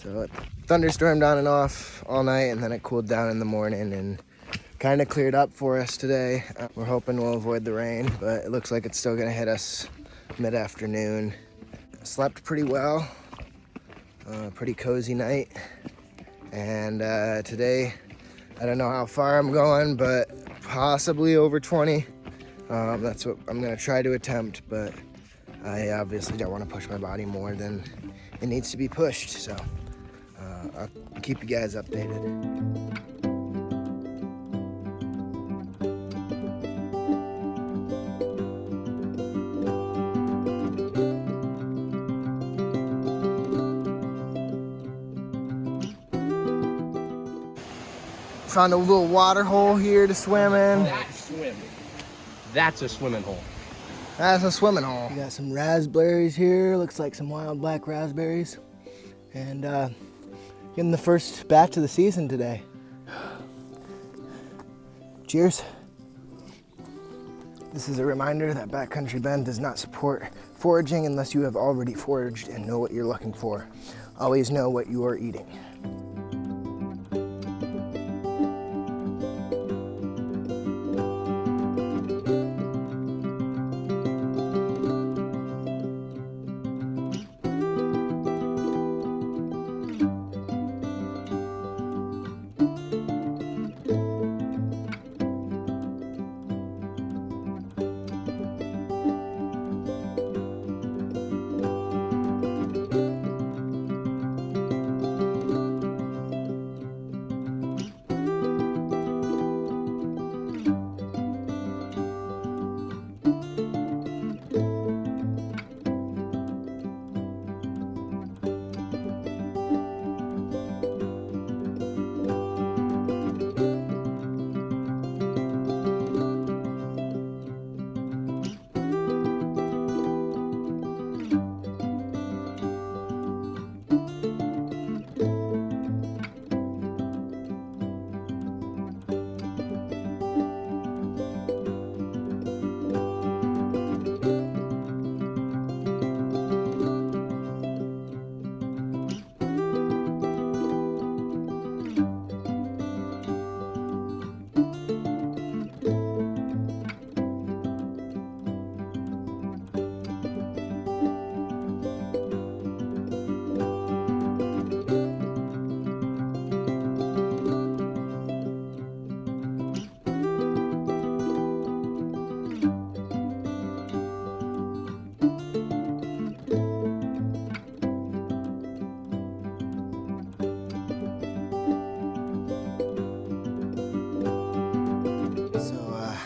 So it thunderstormed on and off all night, and then it cooled down in the morning and kind of cleared up for us today. We're hoping we'll avoid the rain, but it looks like it's still gonna hit us mid-afternoon. Slept pretty well, pretty cozy night. And today, I don't know how far I'm going, but possibly over 20. That's what I'm gonna try to attempt, but I obviously don't want to push my body more than it needs to be pushed. So I'll keep you guys updated. Found a little water hole here to swim in. That's a swimming hole. That's a swimming hole. We got some raspberries here. Looks like some wild black raspberries. And getting the first batch of the season today. Cheers. This is a reminder that Backcountry Ben does not support foraging unless you have already foraged and know what you're looking for. Always know what you are eating.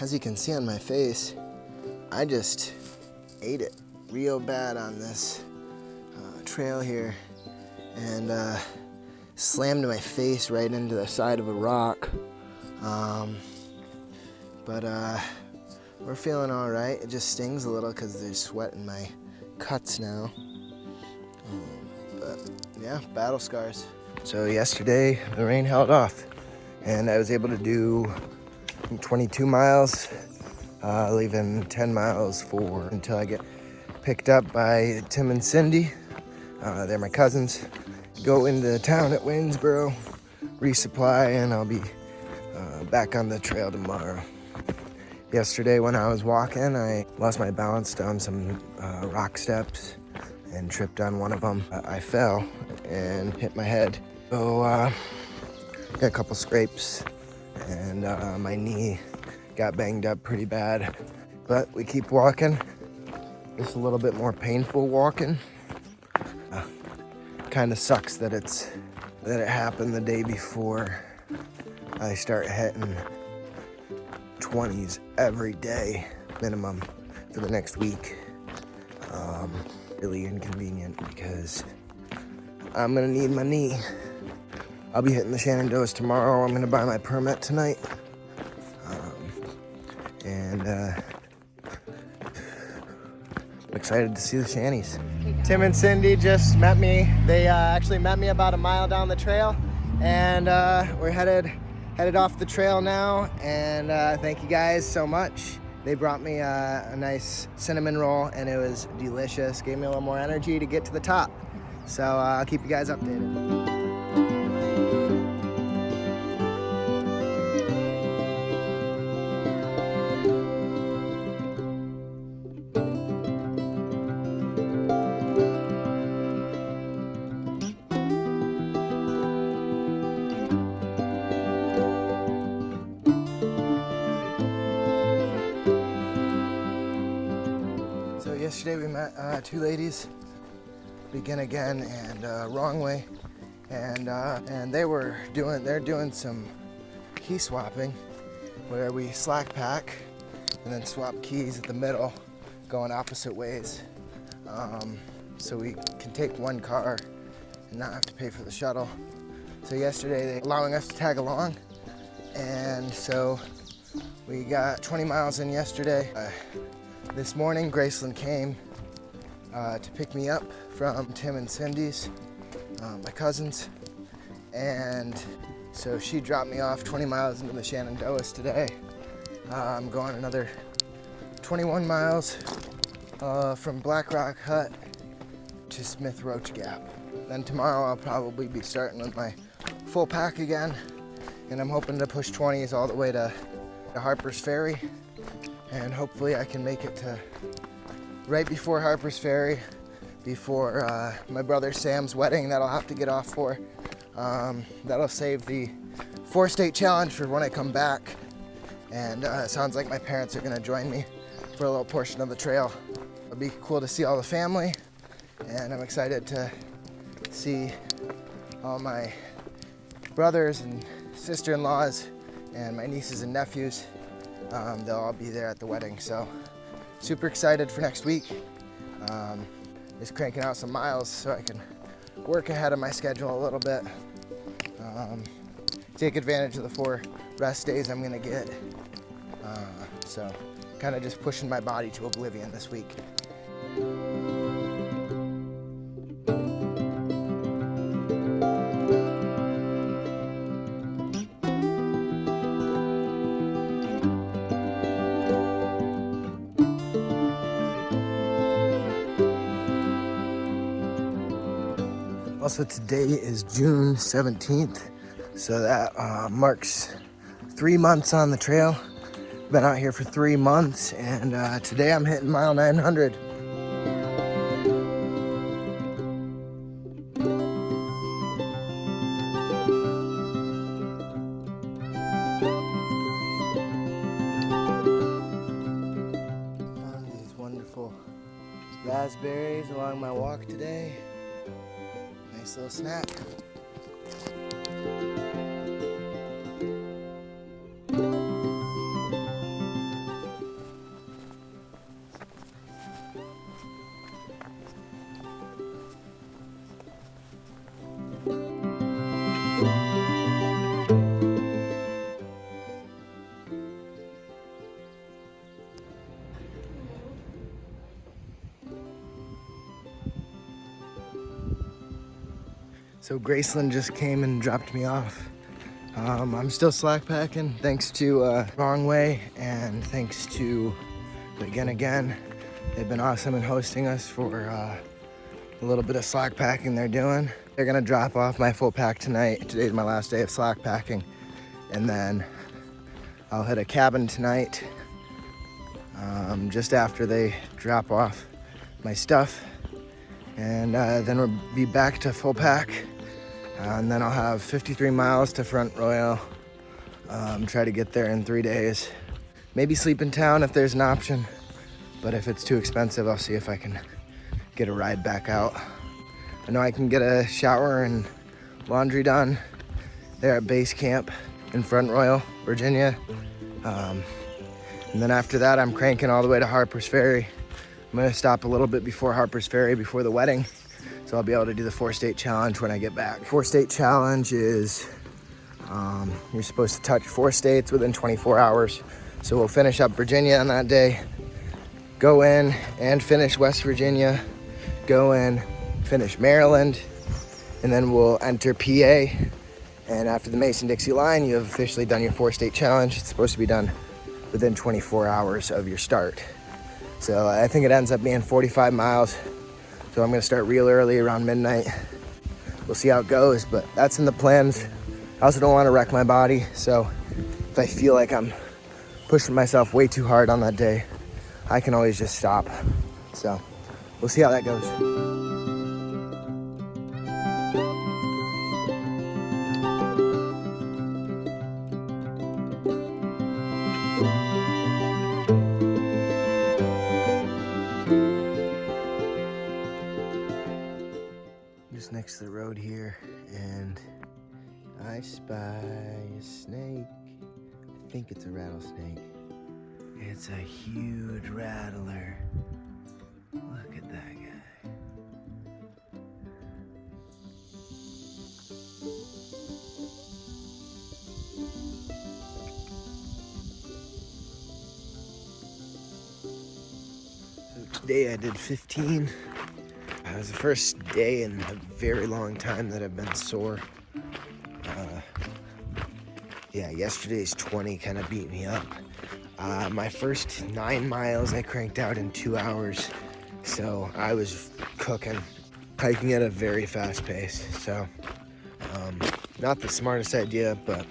As you can see on my face, I just ate it real bad on this trail here and slammed my face right into the side of a rock. But we're feeling all right. It just stings a little because there's sweat in my cuts now. But yeah, battle scars. So yesterday the rain held off and I was able to do 22 miles, leaving 10 miles until I get picked up by Tim and Cindy. They're my cousins. Go into town at Waynesboro, resupply, and I'll be back on the trail tomorrow. Yesterday when I was walking, I lost my balance down some rock steps and tripped on one of them. I fell and hit my head. So got a couple scrapes. And my knee got banged up pretty bad, but we keep walking. Just a little bit more painful walking. Kind of sucks that it happened the day before I start hitting 20s every day minimum for the next week. Really inconvenient because I'm gonna need my knee. I'll be hitting the Shenandoahs tomorrow. I'm gonna buy my permit tonight. And I'm excited to see the shanties. Tim and Cindy just met me. They actually met me about a mile down the trail, and we're headed off the trail now. And thank you guys so much. They brought me a nice cinnamon roll, and it was delicious. Gave me a little more energy to get to the top. So I'll keep you guys updated. So yesterday we met two ladies, Begin Again and Wrong Way, and they're doing some key swapping where we slack pack and then swap keys at the middle, going opposite ways, so we can take one car and not have to pay for the shuttle. So yesterday they allowing us to tag along, and so we got 20 miles in yesterday. This morning Graceland came to pick me up from Tim and Cindy's, my cousins, and so she dropped me off 20 miles into the Shenandoah today. I'm going another 21 miles from Black Rock Hut to Smith Roach Gap. Then tomorrow I'll probably be starting with my full pack again, and I'm hoping to push 20s all the way to Harper's Ferry, and hopefully I can make it to right before Harper's Ferry, before my brother Sam's wedding that I'll have to get off for. That'll save the 4-state challenge for when I come back. And it sounds like my parents are gonna join me for a little portion of the trail. It'll be cool to see all the family, and I'm excited to see all my brothers and sister-in-laws and my nieces and nephews. They'll all be there at the wedding, so super excited for next week. Just cranking out some miles so I can work ahead of my schedule a little bit. Take advantage of the 4 rest days I'm gonna get. So kind of just pushing my body to oblivion this week. Also, today is June 17th, so that marks 3 months on the trail. Been out here for 3 months, and today I'm hitting mile 900. Found these wonderful raspberries along my walk today. Nice little snack. So Graceland just came and dropped me off. I'm still slack packing thanks to Wrong Way and thanks to Begin Again. They've been awesome in hosting us for a little bit of slack packing they're doing. They're gonna drop off my full pack tonight. Today's my last day of slack packing, and then I'll hit a cabin tonight just after they drop off my stuff, and then we'll be back to full pack. And then I'll have 53 miles to Front Royal. Try to get there in 3 days. Maybe sleep in town if there's an option, but if it's too expensive, I'll see if I can get a ride back out. I know I can get a shower and laundry done there at base camp in Front Royal, Virginia. And then after that, I'm cranking all the way to Harper's Ferry. I'm gonna stop a little bit before Harper's Ferry, before the wedding. So I'll be able to do the 4-state challenge when I get back. 4-state challenge is, you're supposed to touch 4 states within 24 hours. So we'll finish up Virginia on that day, go in and finish West Virginia, go in, finish Maryland, and then we'll enter PA. And after the Mason-Dixie line, you have officially done your 4-state challenge. It's supposed to be done within 24 hours of your start. So I think it ends up being 45 miles So I'm gonna start real early around midnight. We'll see how it goes, but that's in the plans. I also don't wanna wreck my body, so if I feel like I'm pushing myself way too hard on that day, I can always just stop. So we'll see how that goes. Just next to the road here, and I spy a snake. I think it's a rattlesnake. It's a huge rattler. Look at that guy. So today I did 15. It was the first day in a very long time that I've been sore. Yeah, yesterday's 20 kind of beat me up. My first 9 miles I cranked out in 2 hours, so I was cooking, hiking at a very fast pace. So, not the smartest idea, but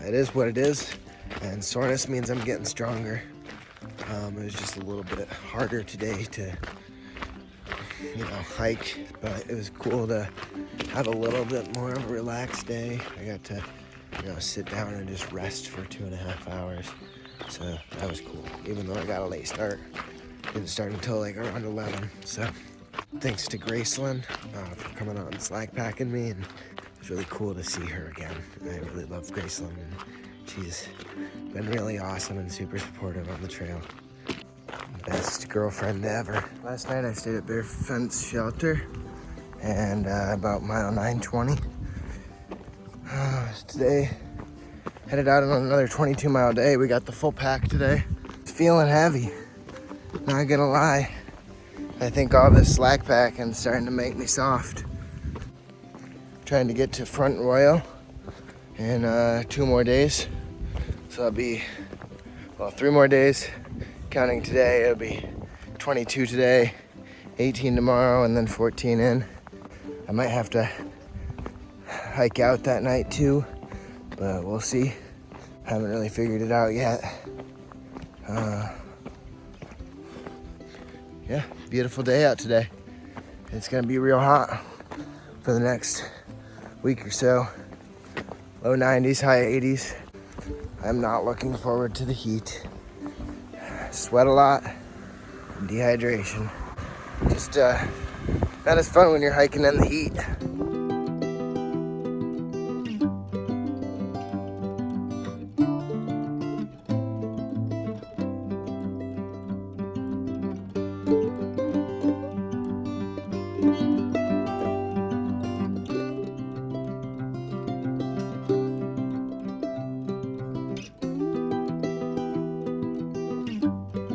it is what it is, and soreness means I'm getting stronger. It was just a little bit harder today to hike, but it was cool to have a little bit more of a relaxed day. I got to, sit down and just rest for 2.5 hours. So that was cool, even though I got a late start. Didn't start until like around 11. So thanks to Graceland for coming out and slack packing me, and it was really cool to see her again. I really love Graceland, and she's been really awesome and super supportive on the trail. Best girlfriend ever. Last night I stayed at Bear Fence Shelter, and about mile 920. Today, headed out on another 22-mile day. We got the full pack today. It's feeling heavy, not gonna lie. I think all this slack packing is starting to make me soft. Trying to get to Front Royal in 2 more days. So I'll be, 3 more days. Counting today, it'll be 22 today, 18 tomorrow, and then 14 in. I might have to hike out that night too, but we'll see. Haven't really figured it out yet. Yeah, beautiful day out today. It's gonna be real hot for the next week or so. Low 90s, high 80s. I'm not looking forward to the heat. Sweat a lot, dehydration. Just not as fun when you're hiking in the heat.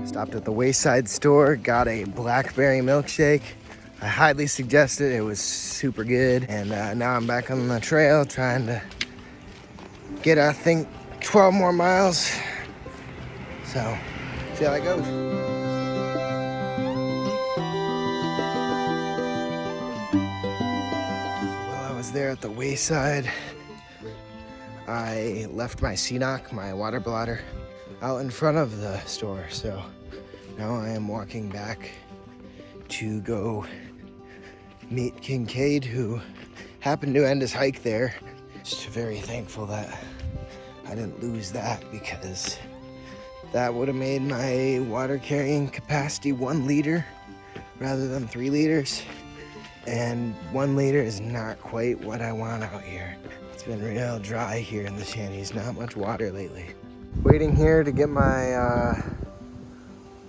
Stopped at the Wayside store, got a blackberry milkshake. I highly suggest it. It was super good. And now I'm back on the trail trying to get, I think, 12 more miles. So, see how that goes. While I was there at the Wayside, I left my CNOC, my water bladder, out in front of the store. So now I am walking back to go meet Kincaid, who happened to end his hike there. Just very thankful that I didn't lose that, because that would have made my water carrying capacity 1 liter rather than 3 liters. And 1 liter is not quite what I want out here. It's been real dry here in the shanties, not much water lately. Waiting here to get my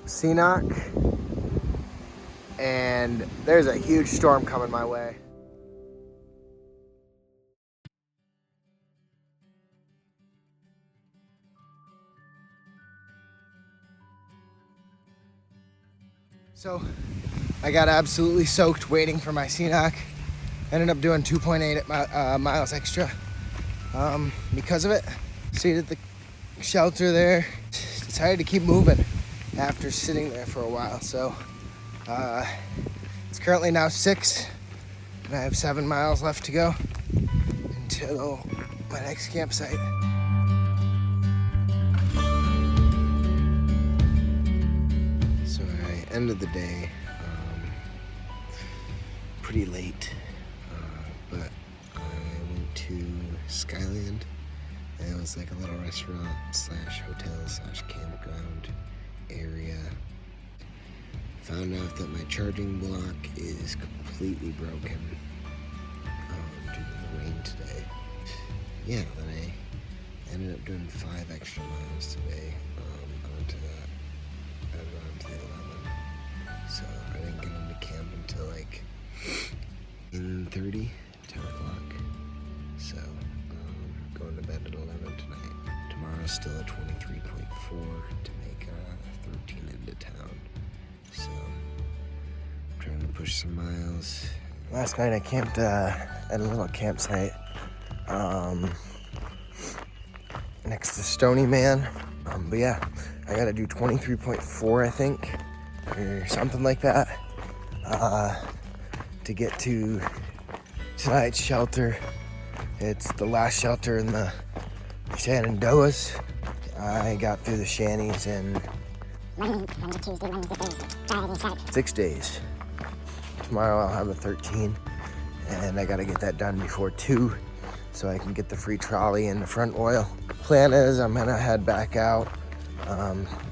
CNOC, and there's a huge storm coming my way. So I got absolutely soaked waiting for my CNOC. Ended up doing 2.8 miles extra because of it. Stayed at the shelter there. Decided to keep moving after sitting there for a while. So it's currently now 6, and I have 7 miles left to go until my next campsite. So I ended the day pretty late, but I went to Skyland, and it was like a little restaurant slash hotel slash campground area. Found out that my charging block is completely broken due to the rain today. Yeah, then I ended up doing 5 extra miles today onto the 11. So I didn't get into camp until like 10:30, 10 o'clock. So going to bed at 11 tonight. Tomorrow's still at 23.4 to make 13 into town. So I'm trying to push some miles. Last night I camped at a little campsite next to Stony Man. But yeah, I gotta do 23.4, I think, or something like that, to get to tonight's shelter. It's the last shelter in the Shenandoahs. I got through the Shanties in 6 days. Tomorrow I'll have a 13, and I gotta get that done before 2 so I can get the free trolley and the front oil. Plan is I'm gonna head back out.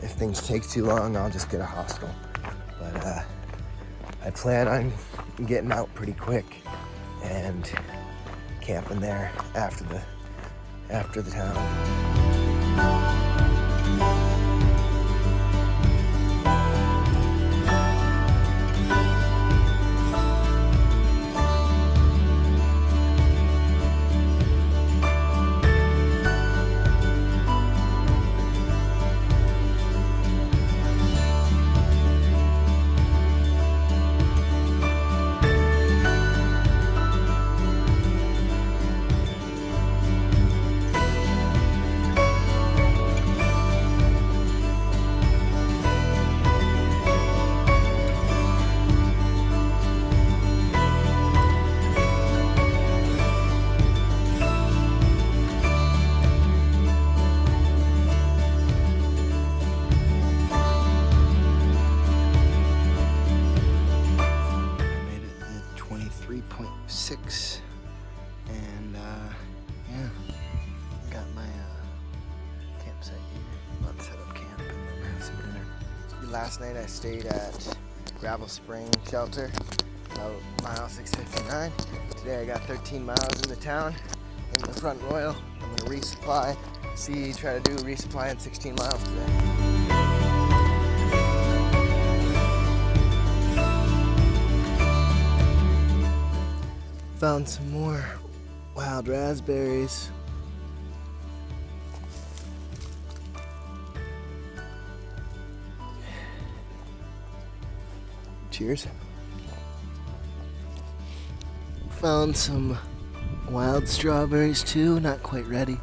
If things take too long, I'll just get a hostel. But I plan on getting out pretty quick and camping there after the town. And yeah, got my campsite here. About to set up camp and then have some dinner. Last night I stayed at Gravel Spring Shelter, about mile 659. Today I got 13 miles into town in the Front Royal. I'm gonna resupply, try to do a resupply in 16 miles today. Found some more wild raspberries. Cheers. Found some wild strawberries too, not quite ready.